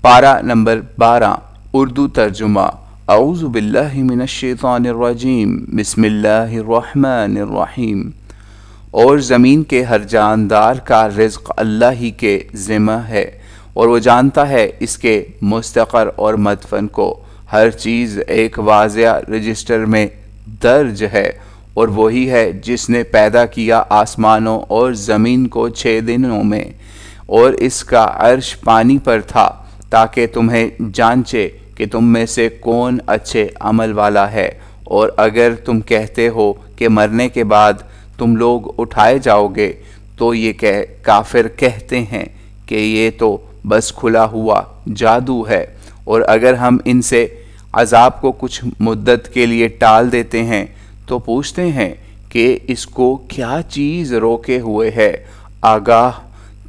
پارہ نمبر 12 اردو ترجمہ۔ اعوذ باللہ من الشیطان الرجیم، بسم اللہ الرحمن الرحیم۔ اور زمین کے ہر جاندار کا رزق اللہ ہی کے ذمہ ہے، اور وہ جانتا ہے اس کے مستقر اور مدفن کو۔ ہر چیز ایک واضح رجسٹر میں درج ہے، اور وہی ہے جس نے پیدا کیا آسمانوں اور زمین کو 6 دنوں میں، اور اس کا عرش پانی پر تھا تاکہ تمہیں جانچے کہ تم میں سے کون اچھے عمل والا ہے۔ اور اگر تم کہتے ہو کہ مرنے کے بعد تم لوگ اٹھائے جاؤ گے، تو یہ کافر کہتے ہیں کہ یہ تو بس کھلا ہوا جادو ہے۔ اور اگر ہم ان سے عذاب کو کچھ مدت کے لیے ٹال دیتے ہیں تو پوچھتے ہیں کہ اس کو کیا چیز روکے ہوئے ہے، آگاہ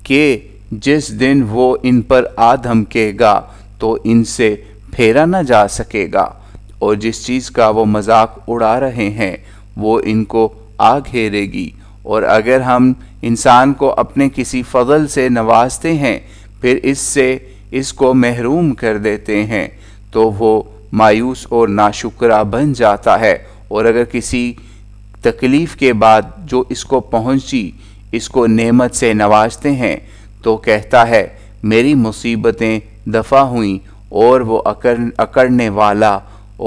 کہ جس دن وہ ان پر آ دھمکے گا تو ان سے پھیرا نہ جا سکے گا، اور جس چیز کا وہ مذاق اڑا رہے ہیں وہ ان کو آ گھیرے گی۔ اور اگر ہم انسان کو اپنے کسی فضل سے نوازتے ہیں پھر اس سے اس کو محروم کر دیتے ہیں تو وہ مایوس اور ناشکرا بن جاتا ہے۔ اور اگر کسی تکلیف کے بعد جو اس کو پہنچی اس کو نعمت سے نوازتے ہیں تو کہتا ہے میری مصیبتیں دفع ہوئیں، اور وہ اکڑنے والا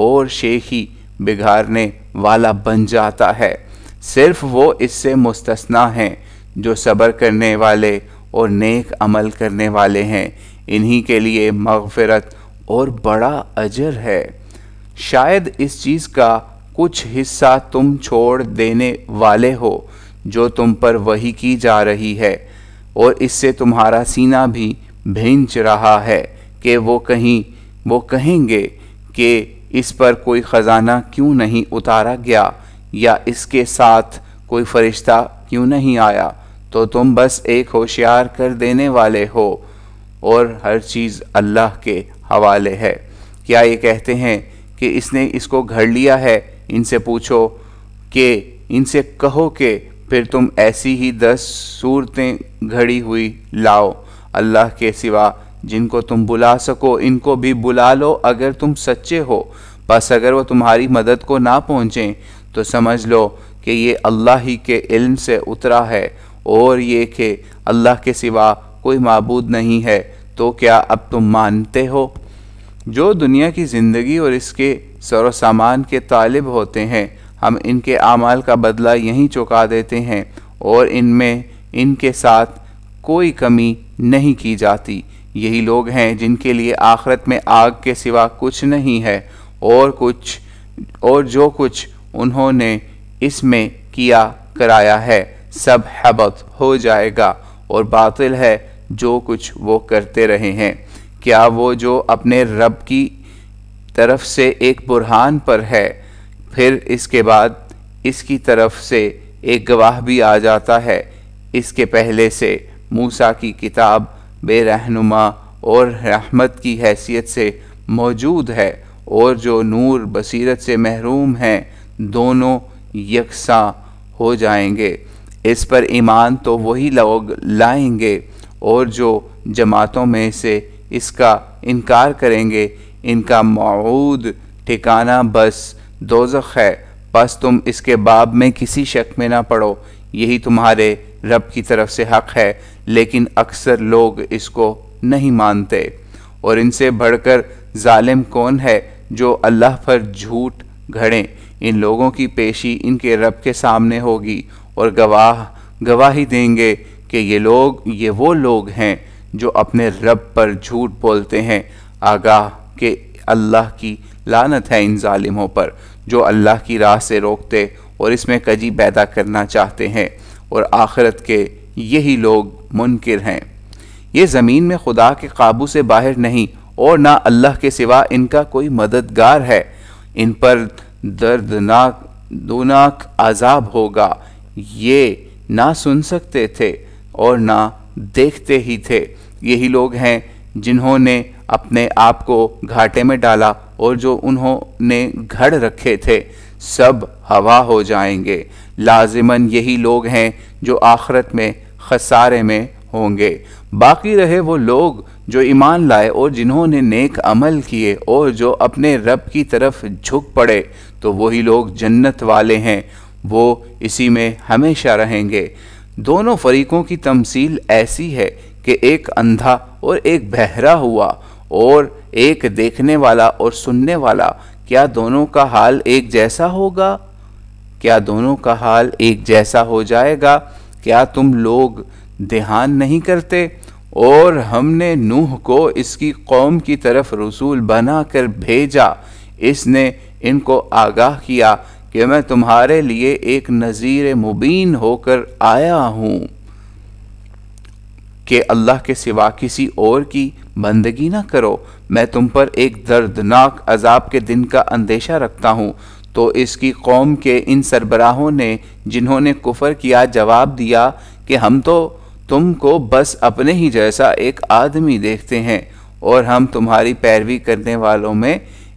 اور شیخی بگھارنے والا بن جاتا ہے۔ صرف وہ اس سے مستثنی ہیں جو صبر کرنے والے اور نیک عمل کرنے والے ہیں، انہی کے لیے مغفرت اور بڑا اجر ہے۔ شاید اس چیز کا کچھ حصہ تم چھوڑ دینے والے ہو جو تم پر وحی کی جا رہی ہے، اور اس سے تمہارا سینہ بھی بھینچ رہا ہے کہ وہ کہیں گے کہ اس پر کوئی خزانہ کیوں نہیں اتارا گیا، یا اس کے ساتھ کوئی فرشتہ کیوں نہیں آیا۔ تو تم بس ایک ہوشیار کر دینے والے ہو، اور ہر چیز اللہ کے حوالے ہے۔ کیا یہ کہتے ہیں کہ اس نے اس کو گھڑ لیا ہے؟ ان سے پوچھو کہ ان سے کہو کہ پھر تم ایسی ہی 10 صورتیں گھڑی ہوئی لاؤ اللہ کے سوا جن کو تم بلا سکو، ان کو بھی بلا لو اگر تم سچے ہو۔ بس اگر وہ تمہاری مدد کو نہ پہنچیں تو سمجھ لو کہ یہ اللہ ہی کے علم سے اترا ہے، اور یہ کہ اللہ کے سوا کوئی معبود نہیں ہے۔ تو کیا اب تم مانتے ہو؟ جو دنیا کی زندگی اور اس کے سر و سامان کے طالب ہوتے ہیں، ہم ان کے اعمال کا بدلہ یہیں چکا دیتے ہیں، اور ان میں ان کے ساتھ کوئی کمی نہیں کی جاتی۔ یہی لوگ ہیں جن کے لیے آخرت میں آگ کے سوا کچھ نہیں ہے، اور جو کچھ انہوں نے اس میں کیا کرایا ہے سب حبط ہو جائے گا، اور باطل ہے جو کچھ وہ کرتے رہے ہیں۔ کیا وہ جو اپنے رب کی طرف سے ایک برہان پر ہے، پھر اس کے بعد اس کی طرف سے ایک گواہ بھی آ جاتا ہے، اس کے پہلے سے موسیٰ کی کتاب بے رہنما اور رحمت کی حیثیت سے موجود ہے، اور جو نور بصیرت سے محروم ہیں دونوں یکساں ہو جائیں گے۔ اس پر ایمان تو وہی لوگ لائیں گے، اور جو جماعتوں میں سے اس کا انکار کریں گے ان کا موعود ٹھکانہ بس دوزخ ہے۔ بس تم اس کے باب میں کسی شک میں نہ پڑو، یہی تمہارے رب کی طرف سے حق ہے، لیکن اکثر لوگ اس کو نہیں مانتے۔ اور ان سے بڑھ کر ظالم کون ہے جو اللہ پر جھوٹ گھڑیں؟ ان لوگوں کی پیشی ان کے رب کے سامنے ہوگی، اور گواہی دیں گے کہ یہ وہ لوگ ہیں جو اپنے رب پر جھوٹ بولتے ہیں، آگاہ کہ اللہ کی لعنت ہے ان ظالموں پر جو اللہ کی راہ سے روکتے اور اس میں کجی پیدا کرنا چاہتے ہیں، اور آخرت کے یہی لوگ منکر ہیں۔ یہ زمین میں خدا کے قابو سے باہر نہیں، اور نہ اللہ کے سوا ان کا کوئی مددگار ہے۔ ان پر دردناک عذاب ہوگا، یہ نہ سن سکتے تھے اور نہ دیکھتے ہی تھے۔ یہی لوگ ہیں جنہوں نے اپنے آپ کو گھاٹے میں ڈالا، اور جو انہوں نے گھڑ رکھے تھے سب ہوا ہو جائیں گے۔ لازماً یہی لوگ ہیں جو آخرت میں خسارے میں ہوں گے۔ باقی رہے وہ لوگ جو ایمان لائے اور جنہوں نے نیک عمل کیے اور جو اپنے رب کی طرف جھک پڑے تو وہی لوگ جنت والے ہیں، وہ اسی میں ہمیشہ رہیں گے۔ دونوں فریقوں کی تمثیل ایسی ہے کہ ایک اندھا اور ایک بہرا ہوا اور ایک دیکھنے والا اور سننے والا، کیا دونوں کا حال ایک جیسا ہوگا؟ کیا دونوں کا حال ایک جیسا ہو جائے گا؟ کیا تم لوگ دھیان نہیں کرتے؟ اور ہم نے نوح کو اس کی قوم کی طرف رسول بنا کر بھیجا، اس نے ان کو آگاہ کیا کہ میں تمہارے لیے ایک نذیر مبین ہو کر آیا ہوں کہ اللہ کے سوا کسی اور کی بندگی نہ کرو، میں تم پر ایک دردناک عذاب کے دن کا اندیشہ رکھتا ہوں۔ تو اس کی قوم کے ان سربراہوں نے جنہوں نے کفر کیا جواب دیا کہ ہم تو تم کو بس اپنے ہی جیسا ایک آدمی دیکھتے ہیں اور ہم تمہاری پیروی کرنے والوں میں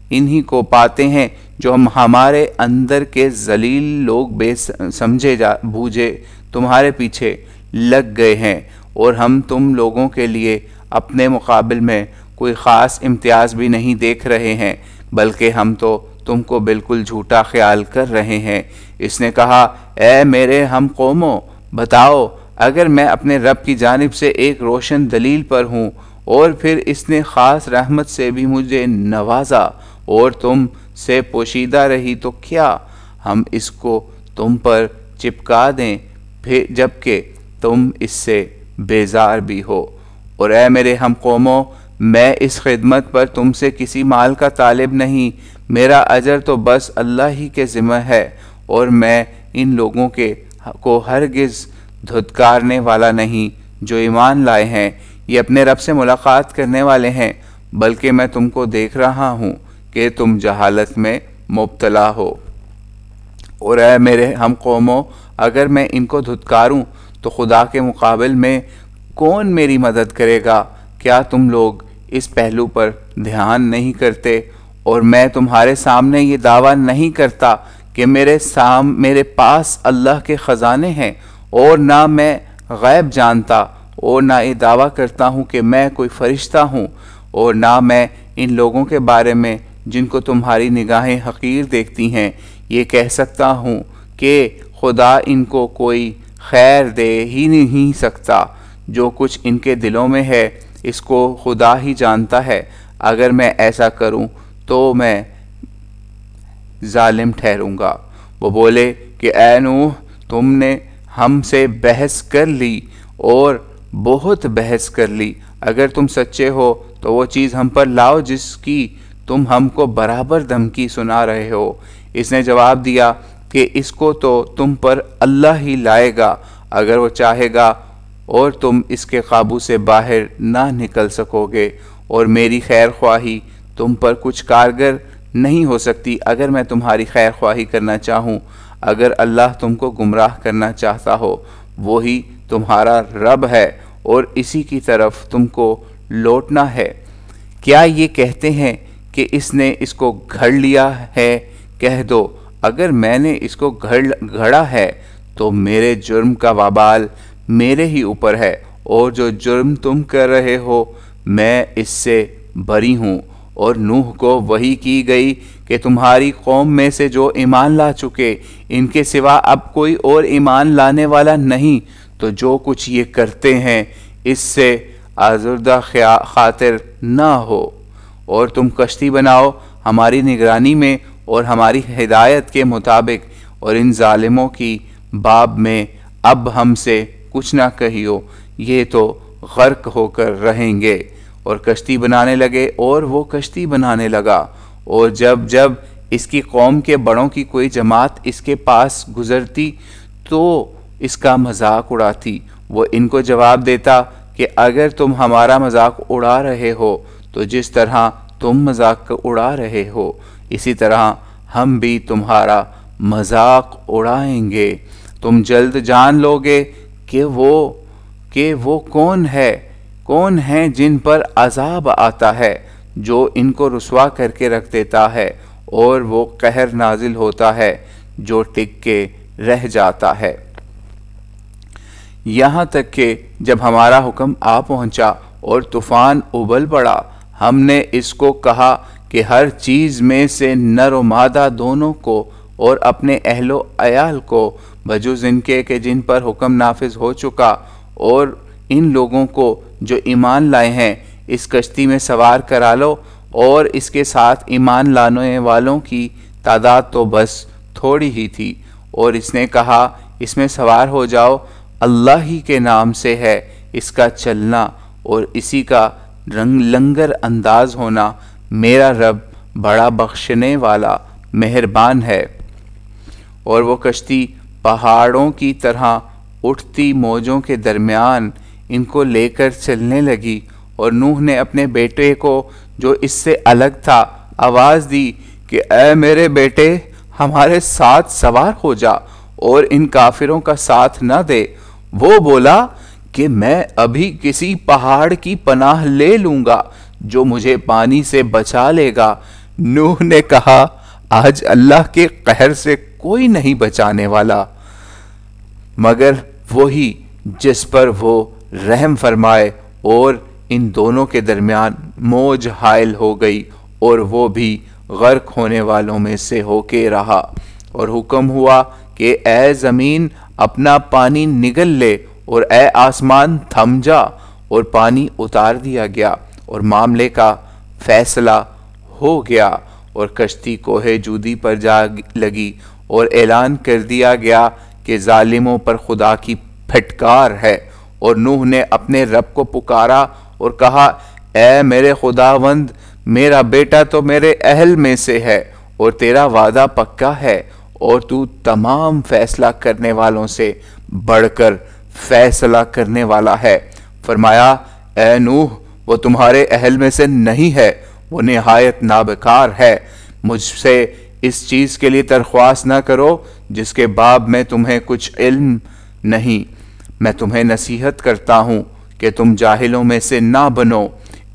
انہی کو پاتے ہیں جو ہمارے اندر کے ذلیل لوگ بے سمجھے بوجھے تمہارے پیچھے لگ گئے ہیں، اور ہم تم لوگوں کے لیے اپنے مقابل میں کوئی خاص امتیاز بھی نہیں دیکھ رہے ہیں، بلکہ ہم تو تم کو بالکل جھوٹا خیال کر رہے ہیں۔ اس نے کہا، اے میرے ہم قوموں، بتاؤ اگر میں اپنے رب کی جانب سے ایک روشن دلیل پر ہوں اور پھر اس نے خاص رحمت سے بھی مجھے نوازا اور تم سے پوشیدہ رہی تو کیا ہم اس کو تم پر چپکا دیں جبکہ تم اس سے بیزار بھی ہو؟ اور اے میرے ہم قوموں، میں اس خدمت پر تم سے کسی مال کا طالب نہیں، میرا اجر تو بس اللہ ہی کے ذمہ ہے، اور میں ان لوگوں کو ہرگز دھتکارنے والا نہیں جو ایمان لائے ہیں، یہ اپنے رب سے ملاقات کرنے والے ہیں، بلکہ میں تم کو دیکھ رہا ہوں کہ تم جہالت میں مبتلا ہو۔ اور اے میرے ہم قوموں، اگر میں ان کو دھتکاروں تو خدا کے مقابل میں کون میری مدد کرے گا؟ کیا تم لوگ اس پہلو پر دھیان نہیں کرتے؟ اور میں تمہارے سامنے یہ دعویٰ نہیں کرتا کہ میرے پاس اللہ کے خزانے ہیں، اور نہ میں غیب جانتا، اور نہ یہ دعویٰ کرتا ہوں کہ میں کوئی فرشتہ ہوں، اور نہ میں ان لوگوں کے بارے میں جن کو تمہاری نگاہیں حقیر دیکھتی ہیں یہ کہہ سکتا ہوں کہ خدا ان کو کوئی خیر دے ہی نہیں سکتا۔ جو کچھ ان کے دلوں میں ہے اس کو خدا ہی جانتا ہے، اگر میں ایسا کروں تو میں ظالم ٹھہروں گا۔ وہ بولے کہ اے نوح، تم نے ہم سے بحث کر لی اور بہت بحث کر لی، اگر تم سچے ہو تو وہ چیز ہم پر لاؤ جس کی تم ہم کو برابر دھمکی سنا رہے ہو۔ اس نے جواب دیا کہ اس کو تو تم پر اللہ ہی لائے گا اگر وہ چاہے گا، اور تم اس کے قابو سے باہر نہ نکل سکو گے، اور میری خیر خواہی تم پر کچھ کارگر نہیں ہو سکتی اگر میں تمہاری خیر خواہی کرنا چاہوں۔ اگر اللہ تم کو گمراہ کرنا چاہتا ہو، وہی تمہارا رب ہے اور اسی کی طرف تم کو لوٹنا ہے۔ کیا یہ کہتے ہیں کہ اس نے اس کو گھڑ لیا ہے؟ کہہ دو، اگر میں نے اس کو گھڑا ہے تو میرے جرم کا وبال میرے ہی اوپر ہے، اور جو جرم تم کر رہے ہو میں اس سے بری ہوں۔ اور نوح کو وحی کی گئی کہ تمہاری قوم میں سے جو ایمان لا چکے ان کے سوا اب کوئی اور ایمان لانے والا نہیں، تو جو کچھ یہ کرتے ہیں اس سے آزردہ خاطر نہ ہو، اور تم کشتی بناؤ ہماری نگرانی میں اور ہماری ہدایت کے مطابق، اور ان ظالموں کی باب میں اب ہم سے کچھ نہ کہیو، یہ تو غرق ہو کر رہیں گے۔ اور کشتی بنانے لگے، اور وہ کشتی بنانے لگا، اور جب اس کی قوم کے بڑوں کی کوئی جماعت اس کے پاس گزرتی تو اس کا مذاق اڑاتی، وہ ان کو جواب دیتا کہ اگر تم ہمارا مذاق اڑا رہے ہو تو جس طرح تم مذاق اڑا رہے ہو اسی طرح ہم بھی تمہارا مذاق اڑائیں گے۔ تم جلد جان لو گے کہ وہ کون ہیں جن پر عذاب آتا ہے، جو ان کو رسوا کر کے رکھ دیتا ہے، اور وہ قہر نازل ہوتا ہے جو ٹک کے رہ جاتا ہے۔ یہاں تک کہ جب ہمارا حکم آ پہنچا اور طوفان ابل پڑا۔ ہم نے اس کو کہا کہ ہر چیز میں سے نر و مادہ دونوں کو اور اپنے اہل و عیال کو بجز ان کے کہ جن پر حکم نافذ ہو چکا، اور ان لوگوں کو جو ایمان لائے ہیں اس کشتی میں سوار کرا لو، اور اس کے ساتھ ایمان لانے والوں کی تعداد تو بس تھوڑی ہی تھی۔ اور اس نے کہا اس میں سوار ہو جاؤ، اللہ ہی کے نام سے ہے اس کا چلنا اور اسی کا لنگر انداز ہونا، میرا رب بڑا بخشنے والا مہربان ہے۔ اور وہ کشتی پہاڑوں کی طرح اٹھتی موجوں کے درمیان ان کو لے کر چلنے لگی، اور نوح نے اپنے بیٹے کو جو اس سے الگ تھا آواز دی کہ اے میرے بیٹے ہمارے ساتھ سوار ہو جا اور ان کافروں کا ساتھ نہ دے۔ وہ بولا کہ میں ابھی کسی پہاڑ کی پناہ لے لوں گا جو مجھے پانی سے بچا لے گا۔ نوح نے کہا آج اللہ کے قہر سے کوئی نہیں بچانے والا مگر وہی جس پر وہ رحم فرمائے، اور ان دونوں کے درمیان موج حائل ہو گئی اور وہ بھی غرق ہونے والوں میں سے ہو کے رہا۔ اور حکم ہوا کہ اے زمین اپنا پانی نگل لے اور اے آسمان تھم جا، اور پانی اتار دیا گیا اور معاملے کا فیصلہ ہو گیا، اور کشتی کوہ جودی پر جا لگی، اور اعلان کر دیا گیا کہ ظالموں پر خدا کی پھٹکار ہے۔ اور نوح نے اپنے رب کو پکارا اور کہا اے میرے خداوند، میرا بیٹا تو میرے اہل میں سے ہے اور تیرا وعدہ پکا ہے، اور تو تمام فیصلہ کرنے والوں سے بڑھ کر فیصلہ کرنے والا ہے۔ فرمایا اے نوح وہ تمہارے اہل میں سے نہیں ہے، وہ نہایت نابکار ہے، مجھ سے اس چیز کے لیے درخواست نہ کرو جس کے باب میں تمہیں کچھ علم نہیں۔ میں تمہیں نصیحت کرتا ہوں کہ تم جاہلوں میں سے نہ بنو۔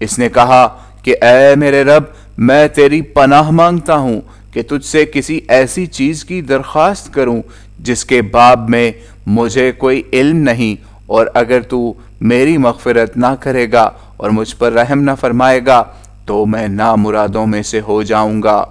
اس نے کہا کہ اے میرے رب میں تیری پناہ مانگتا ہوں کہ تجھ سے کسی ایسی چیز کی درخواست کروں جس کے باب میں مجھے کوئی علم نہیں، اور اگر تو میری مغفرت نہ کرے گا اور مجھ پر رحم نہ فرمائے گا تو میں نامرادوں میں سے ہو جاؤں گا۔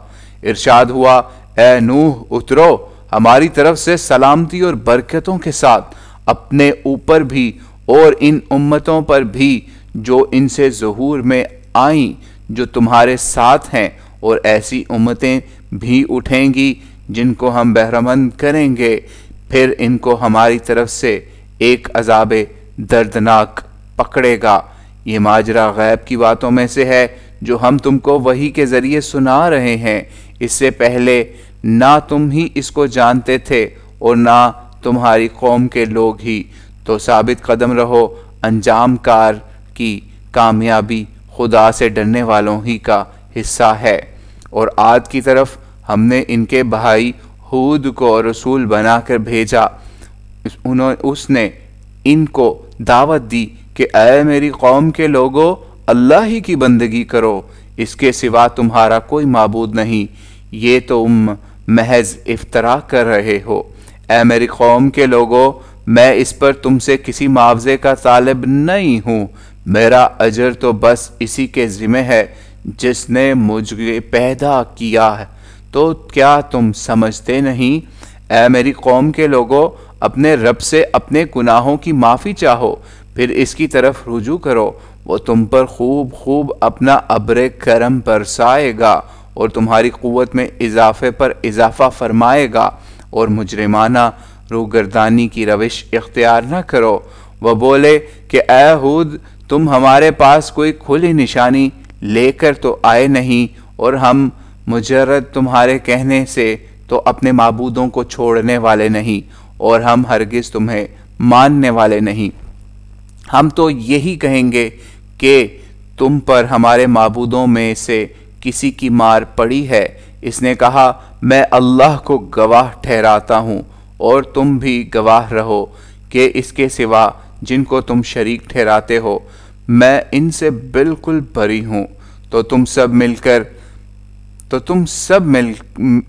ارشاد ہوا اے نوح اترو، ہماری طرف سے سلامتی اور برکتوں کے ساتھ اپنے اوپر بھی اور ان امتوں پر بھی جو ان سے ظہور میں آئیں جو تمہارے ساتھ ہیں، اور ایسی امتیں بھی اٹھیں گی جن کو ہم بہرمند کریں گے، پھر ان کو ہماری طرف سے ایک عذاب دردناک پکڑے گا۔ یہ ماجرا غیب کی باتوں میں سے ہے جو ہم تم کو وحی کے ذریعے سنا رہے ہیں، اس سے پہلے نہ تم ہی اس کو جانتے تھے اور نہ تمہاری قوم کے لوگ ہی، تو ثابت قدم رہو، انجام کار کی کامیابی خدا سے ڈرنے والوں ہی کا حصہ ہے۔ اور عاد کی طرف ہم نے ان کے بھائی ہود کو رسول بنا کر بھیجا، اس نے ان کو دعوت دی کہ اے میری قوم کے لوگو اللہ ہی کی بندگی کرو، اس کے سوا تمہارا کوئی معبود نہیں، یہ تم محض افترا کر رہے ہو۔ اے میری قوم کے لوگو میں اس پر تم سے کسی معاوضے کا طالب نہیں ہوں، میرا اجر تو بس اسی کے ذمہ ہے جس نے مجھے پیدا کیا ہے، تو کیا تم سمجھتے نہیں؟ اے میری قوم کے لوگو اپنے رب سے اپنے گناہوں کی معافی چاہو، پھر اس کی طرف رجوع کرو، وہ تم پر خوب خوب اپنا ابر کرم برسائے گا اور تمہاری قوت میں اضافے پر اضافہ فرمائے گا، اور مجرمانہ روگردانی کی روش اختیار نہ کرو۔ وہ بولے کہ اے ہود تم ہمارے پاس کوئی کھلی نشانی لے کر تو آئے نہیں، اور ہم مجرد تمہارے کہنے سے تو اپنے معبودوں کو چھوڑنے والے نہیں، اور ہم ہرگز تمہیں ماننے والے نہیں۔ ہم تو یہی کہیں گے کہ تم پر ہمارے معبودوں میں سے کسی کی مار پڑی ہے۔ اس نے کہا میں اللہ کو گواہ ٹھہراتا ہوں اور تم بھی گواہ رہو کہ اس کے سوا جن کو تم شریک ٹھہراتے ہو میں ان سے بالکل بری ہوں۔ تو تم سب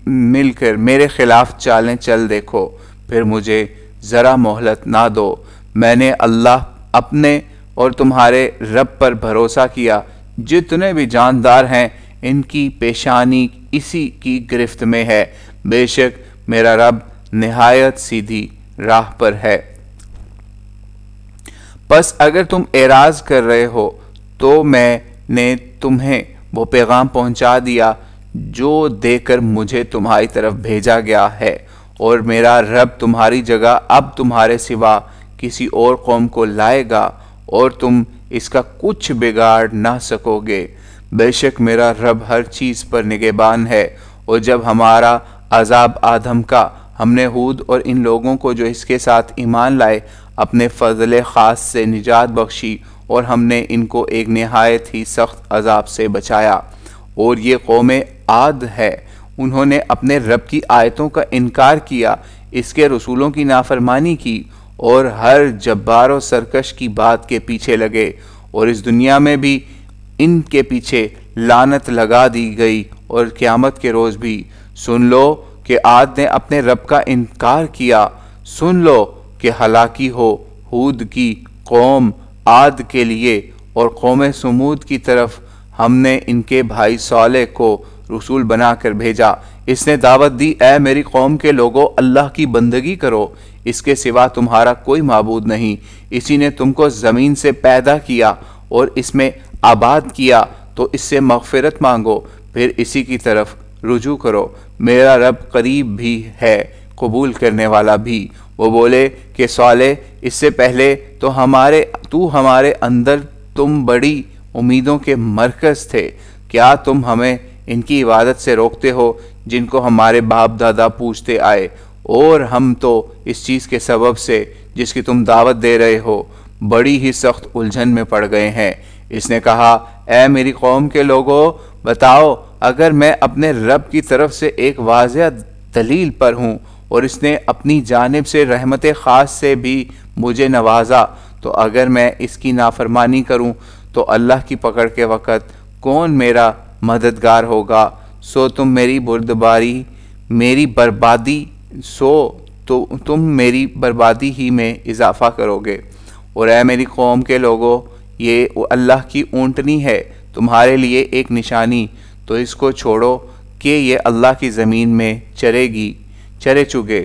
مل کر میرے خلاف چالیں چل دیکھو، پھر مجھے ذرا مہلت نہ دو۔ میں نے اللہ اپنے اور تمہارے رب پر بھروسہ کیا، جتنے بھی جاندار ہیں ان کی پیشانی اسی کی گرفت میں ہے، بے شک میرا رب نہایت سیدھی راہ پر ہے۔ پس اگر تم اعراض کر رہے ہو تو میں نے تمہیں وہ پیغام پہنچا دیا جو دے کر مجھے تمہاری طرف بھیجا گیا ہے، اور میرا رب تمہاری جگہ اب تمہارے سوا کسی اور قوم کو لائے گا اور تم اس کا کچھ بگاڑ نہ سکو گے۔ بے شک میرا رب ہر چیز پر نگہبان ہے۔ اور جب ہمارا عذاب آدم کا، ہم نے ہود اور ان لوگوں کو جو اس کے ساتھ ایمان لائے اپنے فضل خاص سے نجات بخشی، اور ہم نے ان کو ایک نہایت ہی سخت عذاب سے بچایا۔ اور یہ قوم عاد ہے، انہوں نے اپنے رب کی آیتوں کا انکار کیا، اس کے رسولوں کی نافرمانی کی، اور ہر جبار و سرکش کی بات کے پیچھے لگے، اور اس دنیا میں بھی ان کے پیچھے لعنت لگا دی گئی، اور قیامت کے روز بھی۔ سن لو کہ عاد نے اپنے رب کا انکار کیا، سن لو کہ ہلاکی ہو ہود کی قوم عاد کے لیے، اور قوم سمود کی طرف ہم نے ان کے بھائی صالح کو رسول بنا کر بھیجا۔ اس نے دعوت دی، اے میری قوم کے لوگو، اللہ کی بندگی کرو، اس کے سوا تمہارا کوئی معبود نہیں، اسی نے تم کو زمین سے پیدا کیا اور اس میں آباد کیا، تو اس سے مغفرت مانگو، پھر اسی کی طرف رجوع کرو، میرا رب قریب بھی ہے، قبول کرنے والا بھی۔ وہ بولے کہ صالح، اس سے پہلے تو ہمارے اندر تم بڑی امیدوں کے مرکز تھے، کیا تم ہمیں ان کی عبادت سے روکتے ہو جن کو ہمارے باپ دادا پوچھتے آئے، اور ہم تو اس چیز کے سبب سے جس کی تم دعوت دے رہے ہو بڑی ہی سخت الجھن میں پڑ گئے ہیں۔ اس نے کہا، اے میری قوم کے لوگو، بتاؤ اگر میں اپنے رب کی طرف سے ایک واضح دلیل پر ہوں اور اس نے اپنی جانب سے رحمت خاص سے بھی مجھے نوازا، تو اگر میں اس کی نافرمانی کروں تو اللہ کی پکڑ کے وقت کون میرا مددگار ہوگا؟ سو تم میری بربادی ہی میں اضافہ کرو گے۔ اور اے میری قوم کے لوگو، یہ اللہ کی اونٹنی ہے تمہارے لیے ایک نشانی، تو اس کو چھوڑو کہ یہ اللہ کی زمین میں چرے چگے،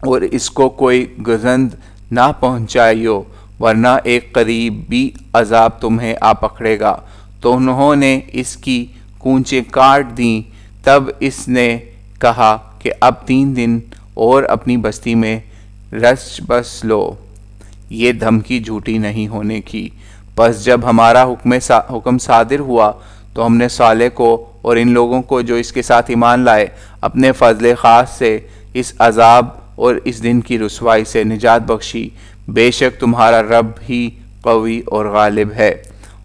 اور اس کو کوئی گزند نہ پہنچائیو، ورنہ ایک قریبی عذاب تمہیں آ پکڑے گا۔ تو انہوں نے اس کی کونچیں کاٹ دیں۔ تب اس نے کہا کہ اب 3 دن اور اپنی بستی میں رچ بس لو، یہ دھمکی جھوٹی نہیں ہونے کی۔ پس جب ہمارا حکم صادر ہوا تو ہم نے صالح کو اور ان لوگوں کو جو اس کے ساتھ ایمان لائے اپنے فضل خاص سے اس عذاب اور اس دن کی رسوائی سے نجات بخشی، بے شک تمہارا رب ہی قوی اور غالب ہے۔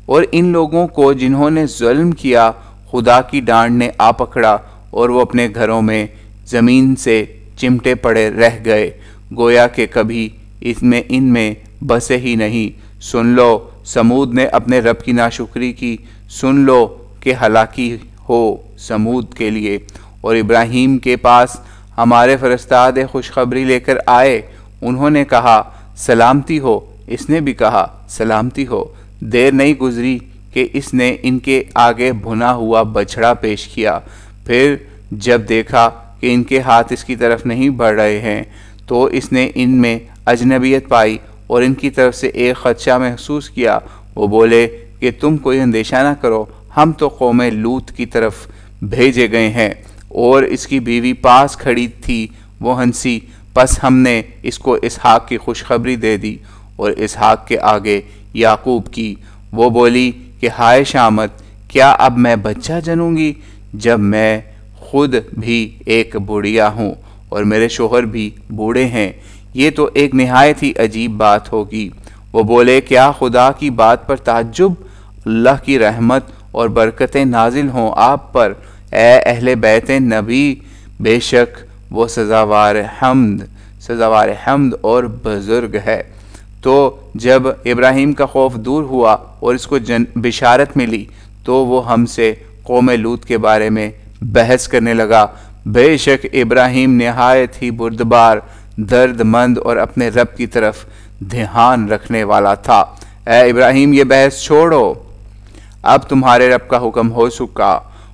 اور ان لوگوں کو جنہوں نے ظلم کیا خدا کی ڈانٹ نے آ پکڑا، اور وہ اپنے گھروں میں زمین سے چمٹے پڑے رہ گئے، گویا کہ کبھی ان میں بسے ہی نہیں۔ سن لو سمود نے اپنے رب کی ناشکری کی، سن لو کہ ہلاکی ہو سمود کے لیے۔ اور ابراہیم کے پاس ہمارے فرستاد خوشخبری لے کر آئے، انہوں نے کہا سلامتی ہو، اس نے بھی کہا سلامتی ہو۔ دیر نہیں گزری کہ اس نے ان کے آگے بھنا ہوا بچھڑا پیش کیا، پھر جب دیکھا کہ ان کے ہاتھ اس کی طرف نہیں بڑھ رہے ہیں تو اس نے ان میں اجنبیت پائی اور ان کی طرف سے ایک خدشہ محسوس کیا۔ وہ بولے کہ تم کوئی اندیشہ نہ کرو، ہم تو قوم لوط کی طرف بھیجے گئے ہیں۔ اور اس کی بیوی پاس کھڑی تھی، وہ ہنسی، پس ہم نے اس کو اسحاق کی خوشخبری دے دی، اور اسحاق کے آگے یعقوب کی۔ وہ بولی کہ ہائے شامت، کیا اب میں بچہ جنوں گی جب میں خود بھی ایک بوڑھیا ہوں اور میرے شوہر بھی بوڑھے ہیں؟ یہ تو ایک نہایت ہی عجیب بات ہوگی۔ وہ بولے کیا خدا کی بات پر تعجب؟ اللہ کی رحمت اور برکتیں نازل ہوں آپ پر، اے اہل بیت نبی، بے شک وہ سزاوار حمد اور بزرگ ہے۔ تو جب ابراہیم کا خوف دور ہوا اور اس کو بشارت ملی تو وہ ہم سے قوم لوط کے بارے میں بحث کرنے لگا۔ بے شک ابراہیم نہایت ہی بردبار، درد مند اور اپنے رب کی طرف دھیان رکھنے والا تھا۔ اے ابراہیم یہ بحث چھوڑو، اب تمہارے رب کا حکم ہو چکا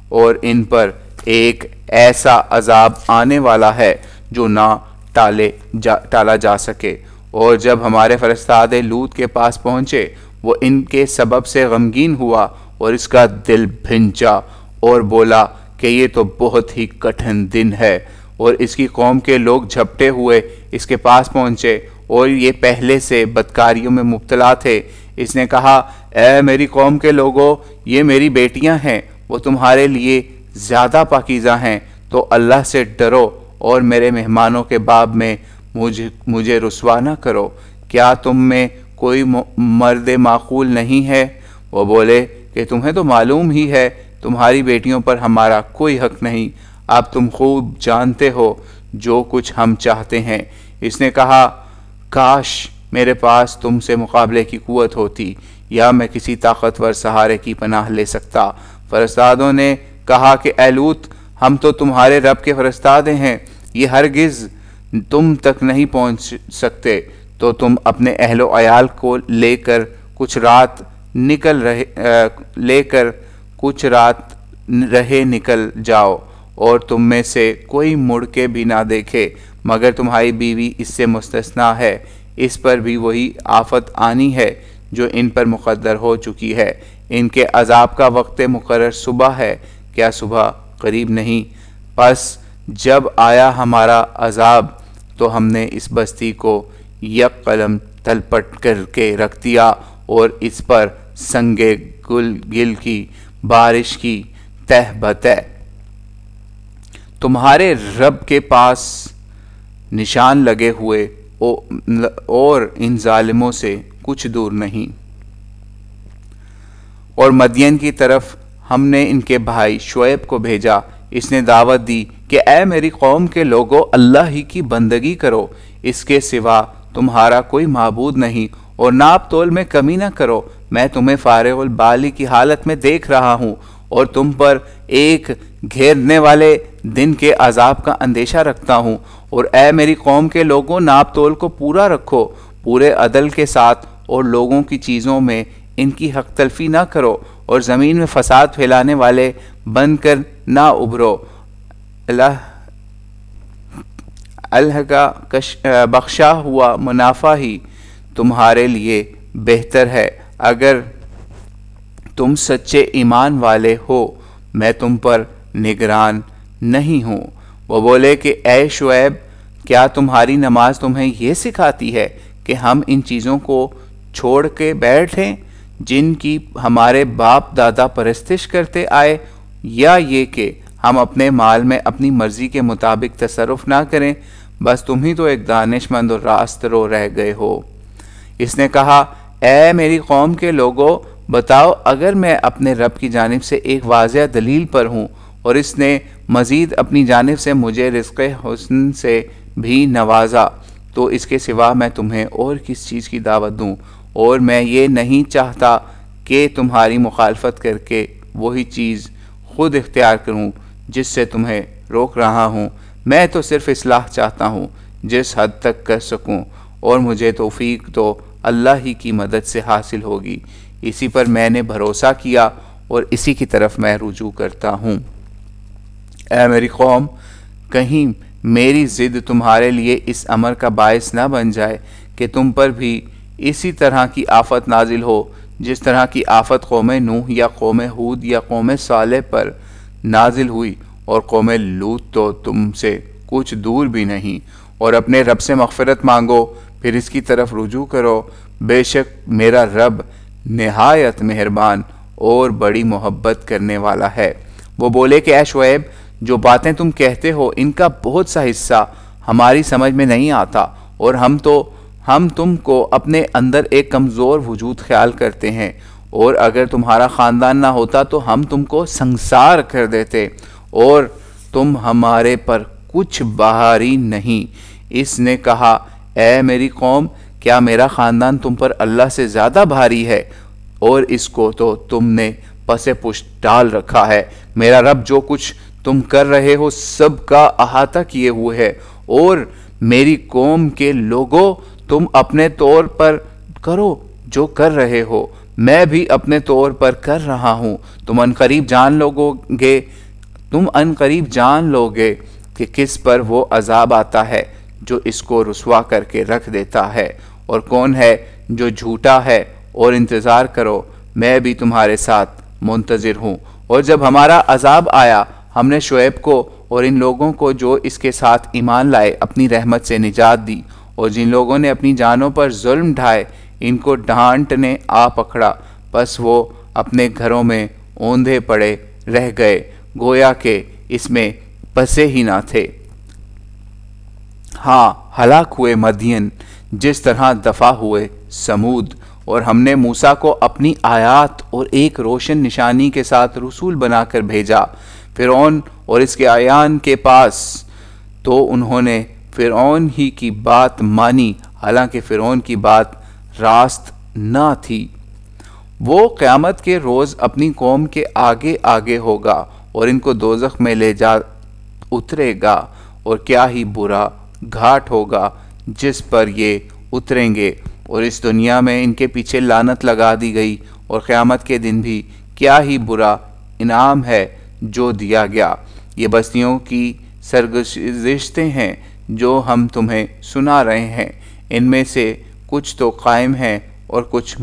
اور ان پر ایک ایسا عذاب آنے والا ہے جو نہ ٹالا جا سکے۔ اور جب ہمارے فرستادے لوط کے پاس پہنچے وہ ان کے سبب سے غمگین ہوا اور اس کا دل بھنچا اور بولا کہ یہ تو بہت ہی کٹھن دن ہے، اور اس کی قوم کے لوگ جھپٹے ہوئے اس کے پاس پہنچے اور یہ پہلے سے بدکاریوں میں مبتلا تھے۔ اس نے کہا اے میری قوم کے لوگوں، یہ میری بیٹیاں ہیں، وہ تمہارے لیے زیادہ پاکیزہ ہیں، تو اللہ سے ڈرو اور میرے مہمانوں کے باب میں مجھے رسوا نہ کرو۔ کیا تم میں کوئی مرد معقول نہیں ہے؟ وہ بولے کہ تمہیں تو معلوم ہی ہے تمہاری بیٹیوں پر ہمارا کوئی حق نہیں، اب تم خوب جانتے ہو جو کچھ ہم چاہتے ہیں۔ اس نے کہا کاش میرے پاس تم سے مقابلے کی قوت ہوتی یا میں کسی طاقتور سہارے کی پناہ لے سکتا۔ فرستادوں نے کہا کہ اے لوط، ہم تو تمہارے رب کے فرستادے ہیں، یہ ہرگز تم تک نہیں پہنچ سکتے، تو تم اپنے اہل و عیال کو لے کر کچھ رات رہے نکل جاؤ، اور تم میں سے کوئی مڑ کے بھی نہ دیکھے مگر تمہاری بیوی اس سے مستثنیٰ ہے۔ اس پر بھی وہی آفت آنی ہے جو ان پر مقدر ہو چکی ہے۔ ان کے عذاب کا وقت مقرر صبح ہے، کیا صبح قریب نہیں؟ پس جب آیا ہمارا عذاب تو ہم نے اس بستی کو یک قلم تلپٹ کر کے رکھ دیا اور اس پر سنگے گل کی بارش کی تہ بتہ۔ تمہارے رب کے پاس نشان لگے ہوئے اور ان ظالموں سے کچھ دور نہیں۔ اور مدین کی طرف ہم نے ان کے بھائی شعیب کو بھیجا، اس نے دعوت دی کہ اے میری قوم کے لوگوں، اللہ ہی کی بندگی کرو، اس کے سوا تمہارا کوئی معبود نہیں، اور ناپ تول میں کمی نہ کرو، میں تمہیں فارغ البالی کی حالت میں دیکھ رہا ہوں اور تم پر ایک گھیرنے والے دن کے عذاب کا اندیشہ رکھتا ہوں۔ اور اے میری قوم کے لوگوں، ناپ تول کو پورا رکھو پورے عدل کے ساتھ، اور لوگوں کی چیزوں میں ان کی حق تلفی نہ کرو، اور زمین میں فساد پھیلانے والے بن کر نہ ابھرو۔ اللہ کا بخشا ہوا منافع ہی تمہارے لیے بہتر ہے اگر تم سچے ایمان والے ہو، میں تم پر نگران نہیں ہوں۔ وہ بولے کہ اے شعیب، کیا تمہاری نماز تمہیں یہ سکھاتی ہے کہ ہم ان چیزوں کو چھوڑ کے بیٹھیں جن کی ہمارے باپ دادا پرستش کرتے آئے، یا یہ کہ ہم اپنے مال میں اپنی مرضی کے مطابق تصرف نہ کریں؟ بس تم ہی تو ایک دانش مند اور راست رو رہ گئے ہو۔ اس نے کہا اے میری قوم کے لوگوں، بتاؤ اگر میں اپنے رب کی جانب سے ایک واضح دلیل پر ہوں اور اس نے مزید اپنی جانب سے مجھے رزق حسن سے بھی نوازا، تو اس کے سوا میں تمہیں اور کس چیز کی دعوت دوں؟ اور میں یہ نہیں چاہتا کہ تمہاری مخالفت کر کے وہی چیز خود اختیار کروں جس سے تمہیں روک رہا ہوں۔ میں تو صرف اصلاح چاہتا ہوں جس حد تک کر سکوں، اور مجھے توفیق تو اللہ ہی کی مدد سے حاصل ہوگی، اسی پر میں نے بھروسہ کیا اور اسی کی طرف میں رجوع کرتا ہوں۔ اے میری قوم، کہیں میری ضد تمہارے لیے اس امر کا باعث نہ بن جائے کہ تم پر بھی اسی طرح کی آفت نازل ہو جس طرح کی آفت قوم نوح یا قوم ہود یا قوم صالح پر نازل ہوئی، اور قوم لوط تو تم سے کچھ دور بھی نہیں۔ اور اپنے رب سے مغفرت مانگو، پھر اس کی طرف رجوع کرو، بے شک میرا رب نہایت مہربان اور بڑی محبت کرنے والا ہے۔ وہ بولے کہ اے شعیب، جو باتیں تم کہتے ہو ان کا بہت سا حصہ ہماری سمجھ میں نہیں آتا، اور ہم تم کو اپنے اندر ایک کمزور وجود خیال کرتے ہیں، اور اگر تمہارا خاندان نہ ہوتا تو ہم تم کو سنسار کر دیتے، اور تم ہمارے پر کچھ بھاری نہیں۔ اس نے کہا اے میری قوم، کیا میرا خاندان تم پر اللہ سے زیادہ بھاری ہے؟ اور اس کو تو تم نے پس پشت ڈال رکھا ہے۔ میرا رب جو کچھ تم کر رہے ہو سب کا احاطہ کیے ہوئے ہے، اور میری قوم کے لوگوں، تم اپنے طور پر کرو جو کر رہے ہو میں بھی اپنے طور پر کر رہا ہوں. تم عنقریب جان لوگے کہ کس پر وہ عذاب آتا ہے جو اس کو رسوا کر کے رکھ دیتا ہے، اور کون ہے جو جھوٹا ہے. اور انتظار کرو، میں بھی تمہارے ساتھ منتظر ہوں. اور جب ہمارا عذاب آیا ہم نے شعیب کو اور ان لوگوں کو جو اس کے ساتھ ایمان لائے اپنی رحمت سے نجات دی، اور جن لوگوں نے اپنی جانوں پر ظلم ڈھائے ان کو ڈانٹنے آ پکڑا، پس وہ اپنے گھروں میں اوندھے پڑے رہ گئے گویا کہ اس میں بسے ہی نہ تھے. ہاں، ہلاک ہوئے مدین جس طرح دفع ہوئے سمود. اور ہم نے موسیٰ کو اپنی آیات اور ایک روشن نشانی کے ساتھ رسول بنا کر بھیجا فرعون اور اس کے اعیان کے پاس، تو انہوں نے فرعون ہی کی بات مانی حالانکہ فرعون کی بات راست نہ تھی. وہ قیامت کے روز اپنی قوم کے آگے آگے ہوگا اور ان کو دوزخ میں لے جا اترے گا، اور کیا ہی برا گھاٹ ہوگا جس پر یہ اتریں گے. اور اس دنیا میں ان کے پیچھے لعنت لگا دی گئی، اور قیامت کے دن بھی کیا ہی برا انعام ہے جو دیا گیا. یہ بستیوں کی سرگزشتیں ہیں جو ہم تمہیں سنا رہے ہیں، ان میں سے کچھ تو قائم ہیں اور کچھ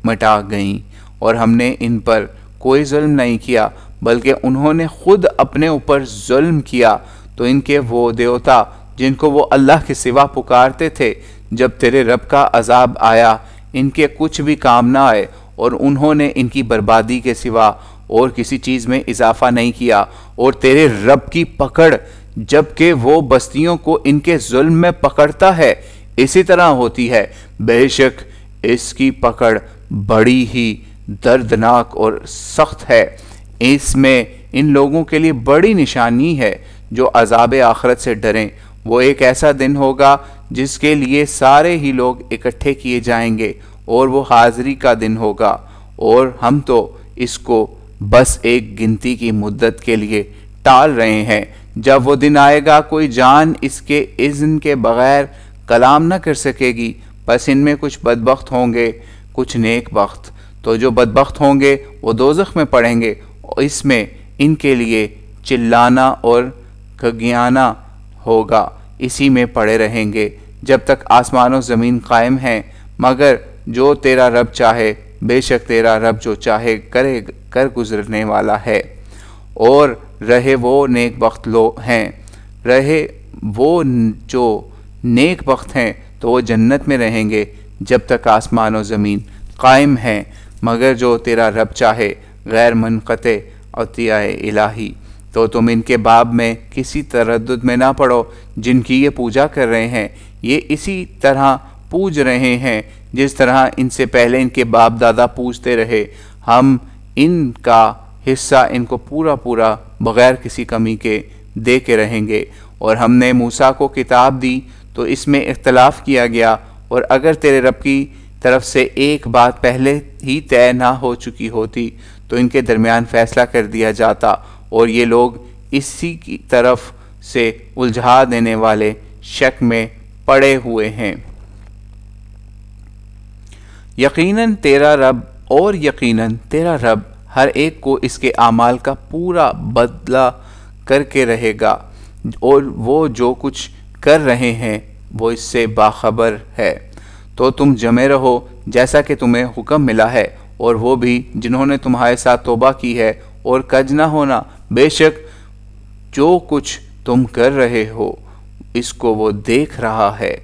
مٹا گئیں. اور ہم نے ان پر کوئی ظلم نہیں کیا بلکہ انہوں نے خود اپنے اوپر ظلم کیا. تو ان کے وہ دیوتا جن کو وہ اللہ کے سوا پکارتے تھے جب تیرے رب کا عذاب آیا ان کے کچھ بھی کام نہ آئے، اور انہوں نے ان کی بربادی کے سوا اور کسی چیز میں اضافہ نہیں کیا. اور تیرے رب کی پکڑ جبکہ وہ بستیوں کو ان کے ظلم میں پکڑتا ہے اسی طرح ہوتی ہے. بے شک اس کی پکڑ بڑی ہی دردناک اور سخت ہے. اس میں ان لوگوں کے لیے بڑی نشانی ہے جو عذاب آخرت سے ڈریں. وہ ایک ایسا دن ہوگا جس کے لیے سارے ہی لوگ اکٹھے کیے جائیں گے، اور وہ حاضری کا دن ہوگا، اور ہم تو اس کو بس ایک گنتی کی مدت کے لیے ٹال رہے ہیں. جب وہ دن آئے گا کوئی جان اس کے اذن کے بغیر کلام نہ کر سکے گی. بس ان میں کچھ بدبخت ہوں گے کچھ نیک بخت. تو جو بدبخت ہوں گے وہ دوزخ میں پڑیں گے، اور اس میں ان کے لیے چلانا اور گھگیانا ہوگا. اسی میں پڑے رہیں گے جب تک آسمان و زمین قائم ہیں، مگر جو تیرا رب چاہے. بے شک تیرا رب جو چاہے کر گزرنے والا ہے. اور رہے وہ نیک بخت لوگ ہیں، رہے وہ جو نیک بخت ہیں تو وہ جنت میں رہیں گے جب تک آسمان و زمین قائم ہیں، مگر جو تیرا رب چاہے غیر منقطع عطیہ الہی. تو تم ان کے باب میں کسی تردد میں نہ پڑو جن کی یہ پوجا کر رہے ہیں. یہ اسی طرح پوج رہے ہیں جس طرح ان سے پہلے ان کے باپ دادا پوجتے رہے. ہم ان کا حصہ ان کو پورا پورا بغیر کسی کمی کے دے کے رہیں گے. اور ہم نے موسیٰ کو کتاب دی تو اس میں اختلاف کیا گیا، اور اگر تیرے رب کی طرف سے ایک بات پہلے ہی طے نہ ہو چکی ہوتی تو ان کے درمیان فیصلہ کر دیا جاتا، اور یہ لوگ اسی کی طرف سے الجھا دینے والے شک میں پڑے ہوئے ہیں. یقیناً تیرا رب ہر ایک کو اس کے اعمال کا پورا بدلہ کر کے رہے گا، اور وہ جو کچھ کر رہے ہیں وہ اس سے باخبر ہے. تو تم جمے رہو جیسا کہ تمہیں حکم ملا ہے، اور وہ بھی جنہوں نے تمہارے ساتھ توبہ کی ہے، اور کج نہ ہونا. بے شک جو کچھ تم کر رہے ہو اس کو وہ دیکھ رہا ہے.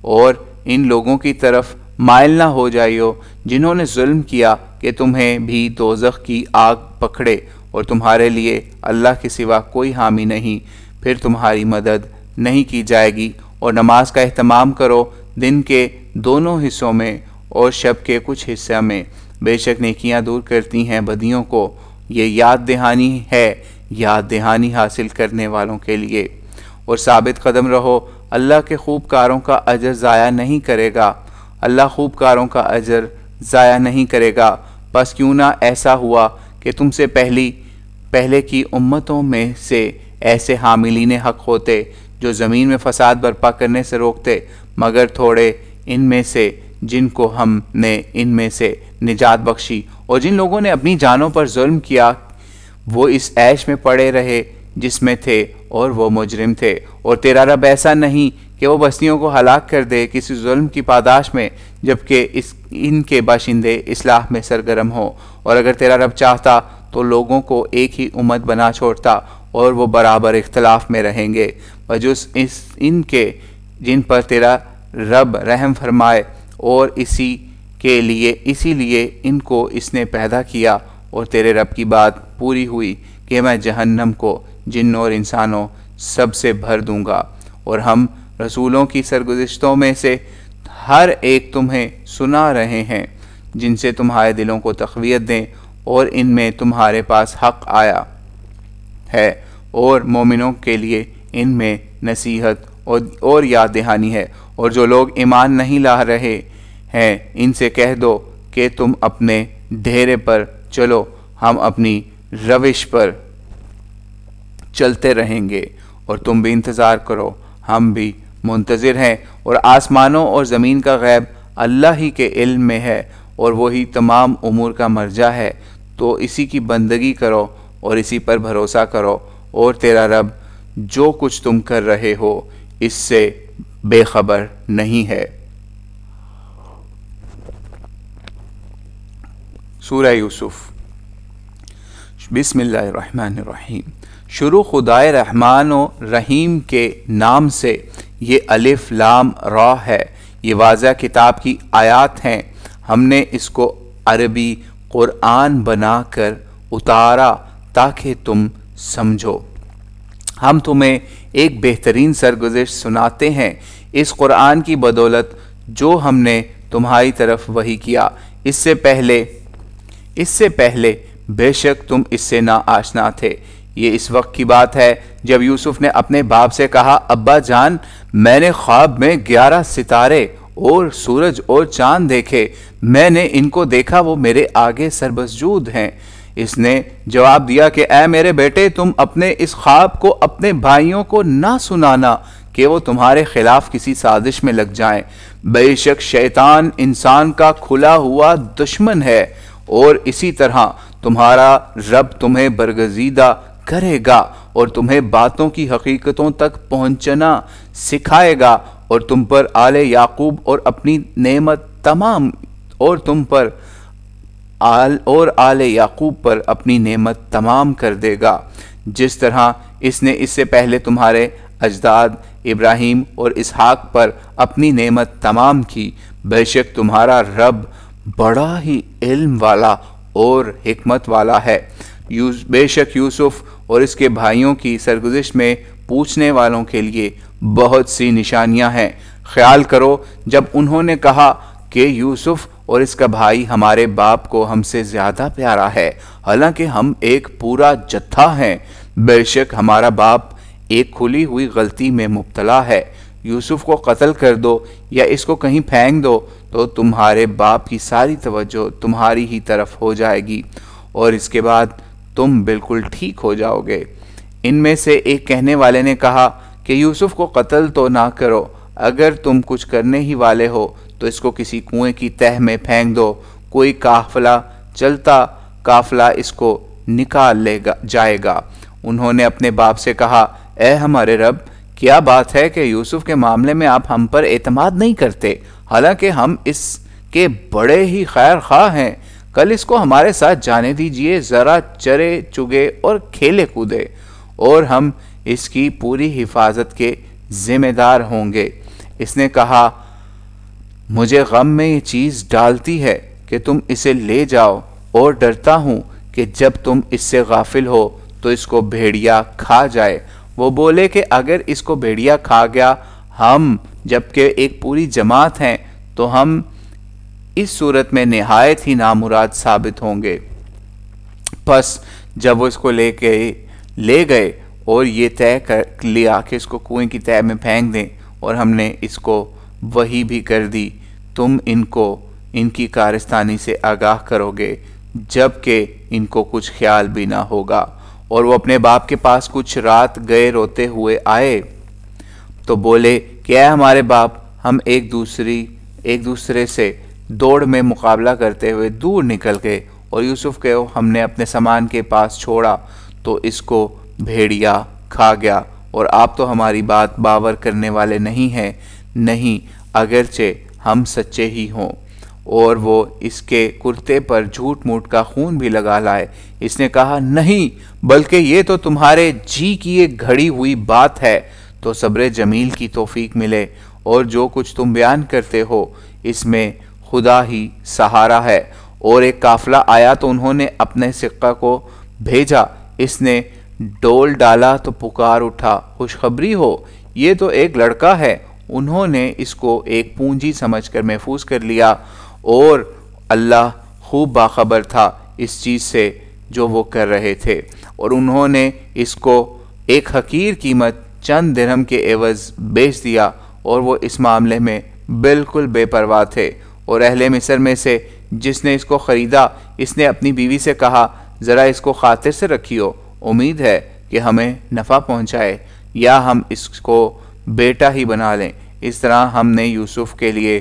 اور ان لوگوں کی طرف مائل نہ ہو جائیو جنہوں نے ظلم کیا کہ تمہیں بھی دوزخ کی آگ پکڑے، اور تمہارے لیے اللہ کے سوا کوئی حامی نہیں، پھر تمہاری مدد نہیں کی جائے گی. اور نماز کا اہتمام کرو دن کے دونوں حصوں میں اور شب کے کچھ حصہ میں. بے شک نیکیاں دور کرتی ہیں بدیوں کو. یہ یاد دہانی ہے یاد دہانی حاصل کرنے والوں کے لیے. اور ثابت قدم رہو، اللہ کے خوب کاروں کا اجر ضائع نہیں کرے گا. اللہ خوب کاروں کا اجر ضائع نہیں کرے گا. بس کیوں نہ ایسا ہوا کہ تم سے پہلے کی امتوں میں سے ایسے حاملین حق ہوتے جو زمین میں فساد برپا کرنے سے روکتے، مگر تھوڑے ان میں سے جن کو ہم نے ان میں سے نجات بخشی، اور جن لوگوں نے اپنی جانوں پر ظلم کیا وہ اس عیش میں پڑے رہے جس میں تھے اور وہ مجرم تھے۔ اور تیرا رب ایسا نہیں کہ وہ بستیوں کو ہلاک کر دے کسی ظلم کی پاداش میں، جبکہ ان کے باشندے اصلاح میں سرگرم ہوں۔ اور اگر تیرا رب چاہتا تو لوگوں کو ایک ہی امت بنا چھوڑتا اور وہ برابر اختلاف میں رہیں گے، بجز ان کے جن پر تیرا رب رحم فرمائے، اور اسی لیے ان کو اس نے پیدا کیا۔ اور تیرے رب کی بات پوری ہوئی کہ میں جہنم کو جنوں اور انسانوں سب سے بھر دوں گا، اور ہم رسولوں کی سرگزشتوں میں سے ہر ایک تمہیں سنا رہے ہیں جن سے تمہارے دلوں کو تقویت دیں، اور ان میں تمہارے پاس حق آیا ہے، اور مومنوں کے لیے ان میں نصیحت اور یاد دہانی ہے۔ اور جو لوگ ایمان نہیں لا رہے ہیں ان سے کہہ دو کہ تم اپنے ڈھیرے پر چلو، ہم اپنی روش پر چلتے رہیں گے، اور تم بھی انتظار کرو، ہم بھی منتظر ہیں۔ اور آسمانوں اور زمین کا غیب اللہ ہی کے علم میں ہے، اور وہی تمام امور کا مرجع ہے، تو اسی کی بندگی کرو اور اسی پر بھروسہ کرو، اور تیرا رب جو کچھ تم کر رہے ہو اس سے بے خبر نہیں ہے۔ سورہ یوسف۔ بسم اللہ الرحمن الرحیم۔ شروع خدائے رحمان و رحیم کے نام سے۔ یہ الف لام را ہے، یہ واضح کتاب کی آیات ہیں۔ ہم نے اس کو عربی قرآن بنا کر اتارا تاکہ تم سمجھو۔ ہم تمہیں ایک بہترین سرگزشت سناتے ہیں اس قرآن کی بدولت جو ہم نے تمہاری طرف وحی کیا۔ اس سے پہلے بے شک تم اس سے نا آشنا تھے۔ یہ اس وقت کی بات ہے جب یوسف نے اپنے باپ سے کہا، ابا جان، میں نے خواب میں 11 ستارے اور سورج اور چاند دیکھے، میں نے ان کو دیکھا، وہ میرے آگے سربسجود ہیں۔ اس نے جواب دیا کہ اے میرے بیٹے، تم اپنے اس خواب کو اپنے بھائیوں کو نہ سنانا کہ وہ تمہارے خلاف کسی سازش میں لگ جائیں۔ بے شک شیطان انسان کا کھلا ہوا دشمن ہے، اور اسی طرح تمہارا رب تمہیں برگزیدہ کرے گا اور تمہیں باتوں کی حقیقتوں تک پہنچنا سکھائے گا، اور تم پر آل یعقوب اور اپنی نعمت تمام آل یعقوب پر اپنی نعمت تمام کر دے گا، جس طرح اس نے اس سے پہلے تمہارے اجداد ابراہیم اور اسحاق پر اپنی نعمت تمام کی۔ بے شک تمہارا رب بڑا ہی علم والا اور حکمت والا ہے۔ بے شک یوسف اور اس کے بھائیوں کی سرگزشت میں پوچھنے والوں کے لیے بہت سی نشانیاں ہیں۔ خیال کرو جب انہوں نے کہا کہ یوسف اور اس کا بھائی ہمارے باپ کو ہم سے زیادہ پیارا ہے، حالانکہ ہم ایک پورا جتھا ہیں۔ بے شک ہمارا باپ ایک کھلی ہوئی غلطی میں مبتلا ہے، یوسف کو قتل کر دو یا اس کو کہیں پھینک دو تو تمہارے باپ کی ساری توجہ تمہاری ہی طرف ہو جائے گی، اور اس کے بعد تم بالکل ٹھیک ہو جاؤ گے۔ ان میں سے ایک کہنے والے نے کہا کہ یوسف کو قتل تو نہ کرو، اگر تم کچھ کرنے ہی والے ہو تو اس کو کسی کنویں کی تہہ میں پھینک دو، کوئی چلتا قافلہ اس کو نکال جائے گا۔ انہوں نے اپنے باپ سے کہا، اے ہمارے رب، کیا بات ہے کہ یوسف کے معاملے میں آپ ہم پر اعتماد نہیں کرتے، حالانکہ ہم اس کے بڑے ہی خیر خواہ ہیں۔ کل اس کو ہمارے ساتھ جانے دیجئے، ذرا چرے چگے اور کھیلے کودے، اور ہم اس کی پوری حفاظت کے ذمہ دار ہوں گے۔ اس نے کہا، مجھے غم میں یہ چیز ڈالتی ہے کہ تم اسے لے جاؤ، اور ڈرتا ہوں کہ جب تم اس سے غافل ہو تو اس کو بھیڑیا کھا جائے۔ وہ بولے کہ اگر اس کو بھیڑیا کھا گیا، ہم جبکہ ایک پوری جماعت ہیں، تو ہم اس صورت میں نہایت ہی نامراد ثابت ہوں گے۔ پس جب وہ اس کو لے گئے اور یہ طے کر لیا کہ اس کو کنویں کی تہہ میں پھینک دیں، اور ہم نے اس کو وحی بھی کر دی، تم ان کی کارستانی سے آگاہ کرو گے جبکہ ان کو کچھ خیال بھی نہ ہوگا۔ اور وہ اپنے باپ کے پاس کچھ رات گئے روتے ہوئے آئے تو بولے کہ اے ہمارے باپ، ہم ایک دوسرے سے دوڑ میں مقابلہ کرتے ہوئے دور نکل گئے اور یوسف کو ہم نے اپنے سامان کے پاس چھوڑا تو اس کو بھیڑیا کھا گیا، اور آپ تو ہماری بات باور کرنے والے نہیں ہیں، نہیں اگرچہ ہم سچے ہی ہوں۔ اور وہ اس کے کرتے پر جھوٹ موٹ کا خون بھی لگا لائے۔ اس نے کہا نہیں، بلکہ یہ تو تمہارے جی کی ایک گھڑی ہوئی بات ہے، تو صبر جمیل کی توفیق ملے، اور جو کچھ تم بیان کرتے ہو اس میں خدا ہی سہارا ہے۔ اور ایک قافلہ آیا تو انہوں نے اپنے سقہ کو بھیجا، اس نے ڈول ڈالا تو پکار اٹھا خوشخبری ہو، یہ تو ایک لڑکا ہے۔ انہوں نے اس کو ایک پونجی سمجھ کر محفوظ کر لیا، اور اللہ خوب باخبر تھا اس چیز سے جو وہ کر رہے تھے، اور انہوں نے اس کو ایک حقیر قیمت چند درہم کے عوض بیچ دیا، اور وہ اس معاملے میں بالکل بے پرواہ تھے۔ اور اہل مصر میں سے جس نے اس کو خریدا، اس نے اپنی بیوی سے کہا ذرا اس کو خاطر سے رکھیو، امید ہے کہ ہمیں نفع پہنچائے، یا ہم اس کو بیٹا ہی بنا لیں۔ اس طرح ہم نے یوسف کے لیے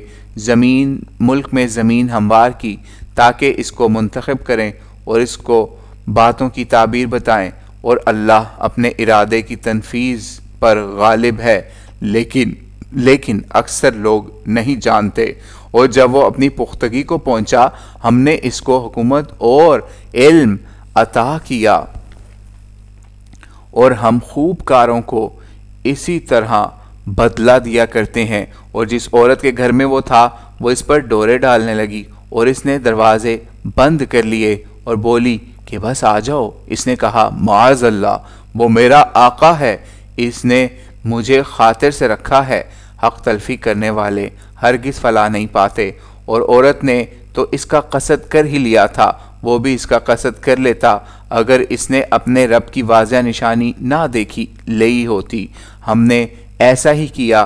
ملک میں زمین ہموار کی تاکہ اس کو منتخب کریں اور اس کو باتوں کی تعبیر بتائیں، اور اللہ اپنے ارادے کی تنفیذ پر غالب ہے، لیکن اکثر لوگ نہیں جانتے۔ اور جب وہ اپنی پختگی کو پہنچا، ہم نے اس کو حکومت اور علم عطا کیا، اور ہم خوب کاروں کو اسی طرح بدلہ دیا کرتے ہیں۔ اور جس عورت کے گھر میں وہ تھا وہ اس پر ڈورے ڈالنے لگی، اور اس نے دروازے بند کر لیے اور بولی کہ بس آ جاؤ۔ اس نے کہا معاذ اللہ، وہ میرا آقا ہے، اس نے مجھے خاطر سے رکھا ہے۔ حق تلفی کرنے والے ہرگز فلاح نہیں پاتے، اور عورت نے تو اس کا قصد کر ہی لیا تھا، وہ بھی اس کا قصد کر لیتا اگر اس نے اپنے رب کی واضح نشانی نہ دیکھی لئی ہوتی۔ ہم نے ایسا ہی کیا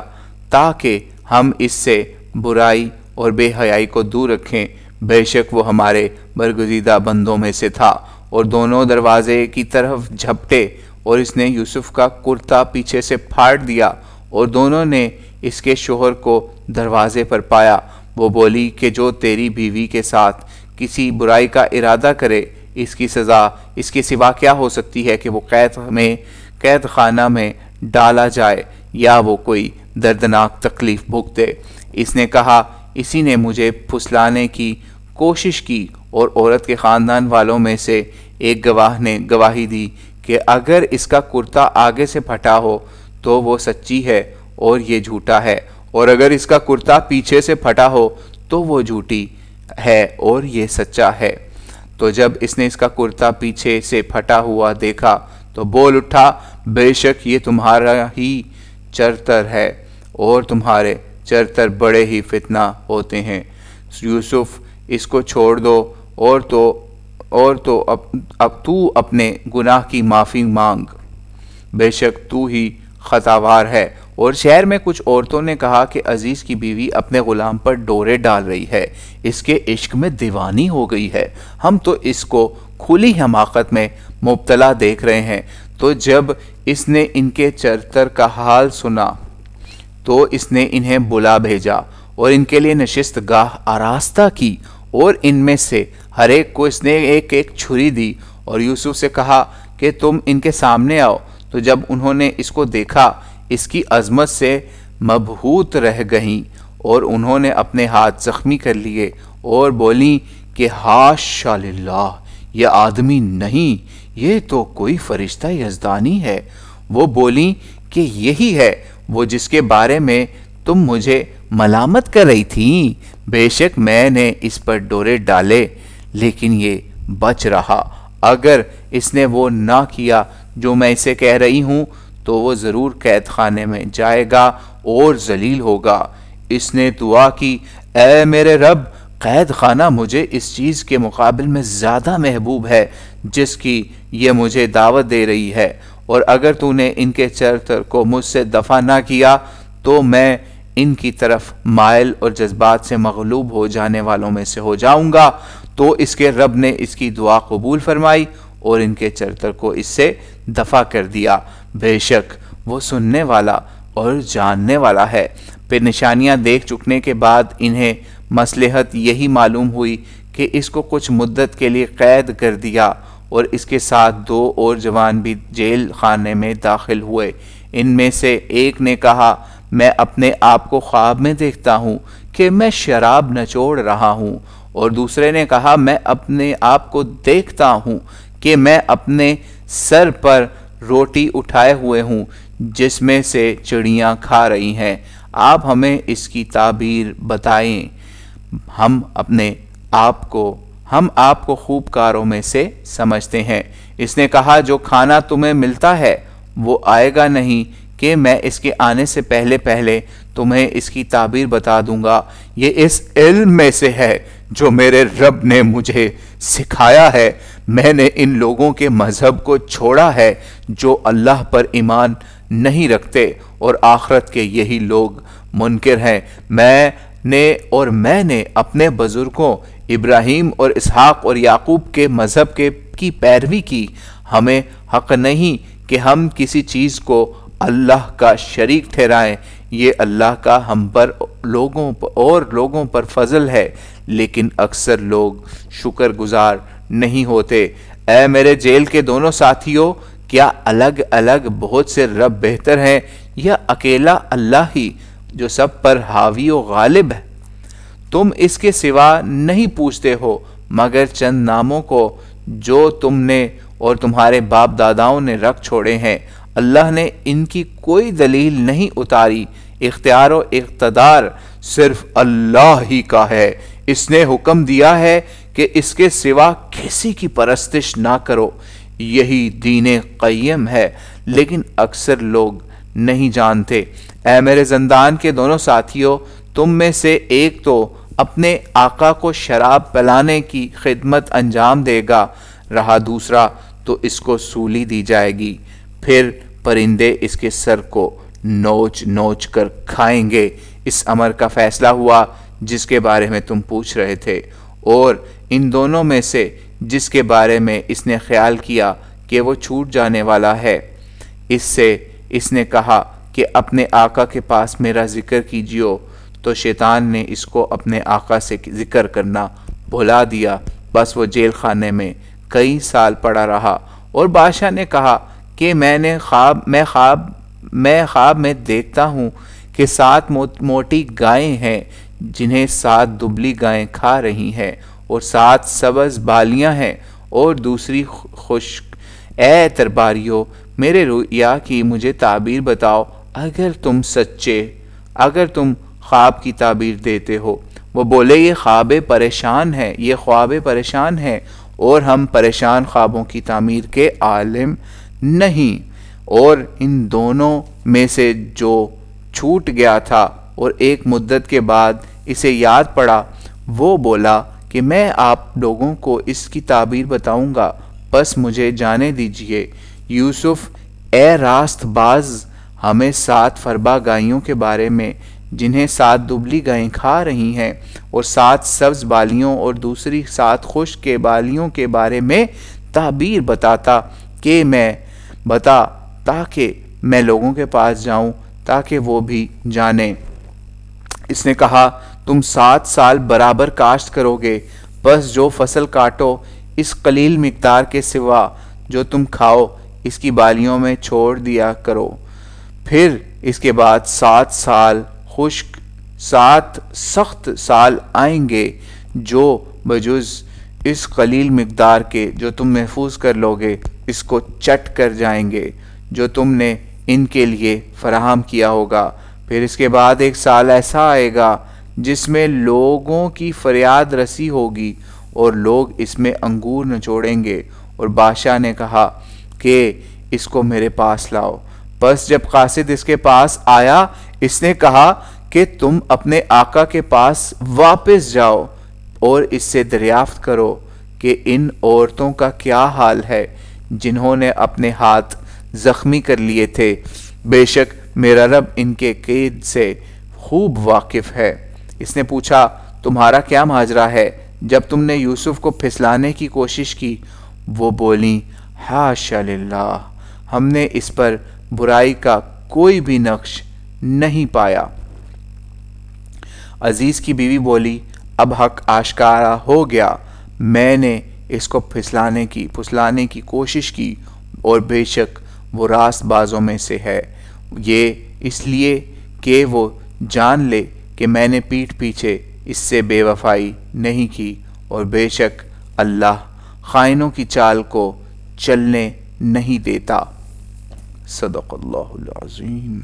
تاکہ ہم اس سے برائی اور بے حیائی کو دور رکھیں۔ بے شک وہ ہمارے برگزیدہ بندوں میں سے تھا۔ اور دونوں دروازے کی طرف جھپٹے، اور اس نے یوسف کا کرتا پیچھے سے پھاڑ دیا، اور دونوں نے اس کے شوہر کو دروازے پر پایا۔ وہ بولی کہ جو تیری بیوی کے ساتھ کسی برائی کا ارادہ کرے، اس کی سزا اس کے سوا کیا ہو سکتی ہے کہ وہ قید خانہ میں ڈالا جائے، یا وہ کوئی دردناک تکلیف بھگتے۔ اس نے کہا اسی نے مجھے پھسلانے کی کوشش کی، اور عورت کے خاندان والوں میں سے ایک گواہ نے گواہی دی کہ اگر اس کا کرتا آگے سے پھٹا ہو تو وہ سچی ہے اور یہ جھوٹا ہے، اور اگر اس کا کرتا پیچھے سے پھٹا ہو تو وہ جھوٹی ہے اور یہ سچا ہے۔ تو جب اس نے اس کا کرتا پیچھے سے پھٹا ہوا دیکھا تو بول اٹھا بے شک یہ تمہارا ہی چرتر ہے، اور تمہارے چرتر بڑے ہی فتنہ ہوتے ہیں۔ یوسف اس کو چھوڑ دو، اور تو اب تو اپنے گناہ کی معافی مانگ، بے شک تو ہی خطاوار ہے۔ اور شہر میں کچھ عورتوں نے کہا کہ عزیز کی بیوی اپنے غلام پر ڈورے ڈال رہی ہے، اس کے عشق میں دیوانی ہو گئی ہے، ہم تو اس کو کھلی حماقت میں مبتلا دیکھ رہے ہیں۔ تو جب اس نے ان کے چرتر کا حال سنا تو اس نے انہیں بلا بھیجا اور ان کے لیے نشست گاہ آراستہ کی، اور ان میں سے ہر ایک کو اس نے ایک ایک چھری دی، اور یوسف سے کہا کہ تم ان کے سامنے آؤ۔ تو جب انہوں نے اس کو دیکھا اس کی عظمت سے مبہوت رہ گئیں، اور انہوں نے اپنے ہاتھ زخمی کر لیے اور بولیں کہ حاشا للہ، یہ آدمی نہیں، یہ تو کوئی فرشتہ یزدانی ہے۔ وہ بولیں کہ یہی ہے وہ جس کے بارے میں تم مجھے ملامت کر رہی تھیں، بے شک میں نے اس پر ڈورے ڈالے لیکن یہ بچ رہا، اگر اس نے وہ نہ کیا جو میں اسے کہہ رہی ہوں تو وہ ضرور قید خانے میں جائے گا اور ذلیل ہوگا۔ اس نے دعا کی اے میرے رب، قید خانہ مجھے اس چیز کے مقابل میں زیادہ محبوب ہے جس کی یہ مجھے دعوت دے رہی ہے، اور اگر تو نے ان کے چرتر کو مجھ سے دفع نہ کیا تو میں ان کی طرف مائل اور جذبات سے مغلوب ہو جانے والوں میں سے ہو جاؤں گا۔ تو اس کے رب نے اس کی دعا قبول فرمائی اور ان کے چرتر کو اس سے دفع کر دیا، بے شک وہ سننے والا اور جاننے والا ہے۔ پھر نشانیاں دیکھ چکنے کے بعد انہیں مصلحت یہی معلوم ہوئی کہ اس کو کچھ مدت کے لیے قید کر دیا، اور اس کے ساتھ 2 اور جوان بھی جیل خانے میں داخل ہوئے۔ ان میں سے ایک نے کہا، میں اپنے آپ کو خواب میں دیکھتا ہوں کہ میں شراب نچوڑ رہا ہوں، اور دوسرے نے کہا، میں اپنے آپ کو دیکھتا ہوں کہ میں اپنے سر پر روٹی اٹھائے ہوئے ہوں جس میں سے چڑیاں کھا رہی ہیں، آپ ہمیں اس کی تعبیر بتائیں، ہم آپ کو خوب کاروں میں سے سمجھتے ہیں۔ اس نے کہا، جو کھانا تمہیں ملتا ہے وہ آئے گا نہیں کہ میں اس کے آنے سے پہلے تمہیں اس کی تعبیر بتا دوں گا، یہ اس علم میں سے ہے جو میرے رب نے مجھے سکھایا ہے۔ میں نے ان لوگوں کے مذہب کو چھوڑا ہے جو اللہ پر ایمان نہیں رکھتے اور آخرت کے یہی لوگ منکر ہیں۔ میں نے اپنے بزرگوں ابراہیم اور اسحاق اور یعقوب کے مذہب کی پیروی کی۔ ہمیں حق نہیں کہ ہم کسی چیز کو اللہ کا شریک ٹھہرائیں، یہ اللہ کا ہم پر لوگوں پر فضل ہے، لیکن اکثر لوگ شکر گزار نہیں ہوتے۔ اے میرے جیل کے دونوں ساتھیوں، کیا الگ الگ بہت سے رب بہتر ہیں یا اکیلا اللہ ہی جو سب پر حاوی و غالب ہے؟ تم اس کے سوا نہیں پوچھتے ہو مگر چند ناموں کو جو تم نے اور تمہارے باپ داداؤں نے رکھ چھوڑے ہیں۔ اللہ نے ان کی کوئی دلیل نہیں اتاری، اختیار و اقتدار صرف اللہ ہی کا ہے۔ اس نے حکم دیا ہے کہ اس کے سوا کسی کی پرستش نہ کرو، یہی دین قیم ہے، لیکن اکثر لوگ نہیں جانتے۔ اے میرے زندان کے دونوں ساتھیوں، تم میں سے ایک تو اپنے آقا کو شراب پلانے کی خدمت انجام دے گا، رہا دوسرا تو اس کو سولی دی جائے گی، پھر پرندے اس کے سر کو نوچ نوچ کر کھائیں گے۔ اس امر کا فیصلہ ہوا جس کے بارے میں تم پوچھ رہے تھے، اور ان دونوں میں سے جس کے بارے میں اس نے خیال کیا کہ وہ چھوٹ جانے والا ہے، اس نے کہا کہ اپنے آقا کے پاس میرا ذکر کیجیو، تو شیطان نے اس کو اپنے آقا سے ذکر کرنا بھلا دیا، بس وہ جیل خانے میں کئی سال پڑا رہا۔ اور بادشاہ نے کہا کہ میں خواب میں دیکھتا ہوں کہ 7 موٹی گائیں ہیں جنہیں 7 دبلی گائیں کھا رہی ہیں، اور 7 سبز بالیاں ہیں اور دوسری خشک۔ اے درباریوں، میرے رؤیا کی مجھے تعبیر بتاؤ، اگر تم خواب کی تعبیر دیتے ہو۔ وہ بولے، یہ خواب پریشان ہے اور ہم پریشان خوابوں کی تعمیر کے عالم نہیں۔ اور ان دونوں میں سے جو چھوٹ گیا تھا اور ایک مدت کے بعد اسے یاد پڑا، وہ بولا کہ میں آپ لوگوں کو اس کی تعبیر بتاؤں گا، بس مجھے جانے دیجئے۔ یوسف، اے راست باز، ہمیں 7 فربا گائیوں کے بارے میں جنہیں 7 دبلی گائیں کھا رہی ہیں، اور 7 سبز بالیوں اور دوسری 7 خشک کے بالیوں کے بارے میں تعبیر بتا تاکہ میں لوگوں کے پاس جاؤں تاکہ وہ بھی جانیں۔ اس نے کہا، تم 7 سال برابر کاشت کرو گے، بس جو فصل کاٹو اس قلیل مقدار کے سوا جو تم کھاؤ اس کی بالیوں میں چھوڑ دیا کرو۔ پھر اس کے بعد 7 سال خشک، 7 سخت سال آئیں گے جو بجز اس قلیل مقدار کے جو تم محفوظ کر لوگے اس کو چٹ کر جائیں گے جو تم نے ان کے لیے فراہم کیا ہوگا۔ پھر اس کے بعد 1 سال ایسا آئے گا جس میں لوگوں کی فریاد رسی ہوگی اور لوگ اس میں انگور نچوڑیں گے۔ اور بادشاہ نے کہا کہ اس کو میرے پاس لاؤ۔ بس جب قاصد اس کے پاس آیا، اس نے کہا کہ تم اپنے آقا کے پاس واپس جاؤ اور اس سے دریافت کرو کہ ان عورتوں کا کیا حال ہے جنہوں نے اپنے ہاتھ زخمی کر لیے تھے، بے شک میرا رب ان کے قید سے خوب واقف ہے۔ اس نے پوچھا، تمہارا کیا ماجرا ہے جب تم نے یوسف کو پھسلانے کی کوشش کی؟ وہ بولیں، حاشا للہ، ہم نے اس پر برائی کا کوئی بھی نقش نہیں پایا۔ عزیز کی بیوی بولی، اب حق آشکارا ہو گیا، میں نے اس کو پھسلانے کی کوشش کی، اور بے شک وہ راست بازوں میں سے ہے۔ یہ اس لیے کہ وہ جان لے کہ میں نے پیٹھ پیچھے اس سے بے وفائی نہیں کی، اور بے شک اللہ خائنوں کی چال کو چلنے نہیں دیتا۔ صدق اللہ العظیم۔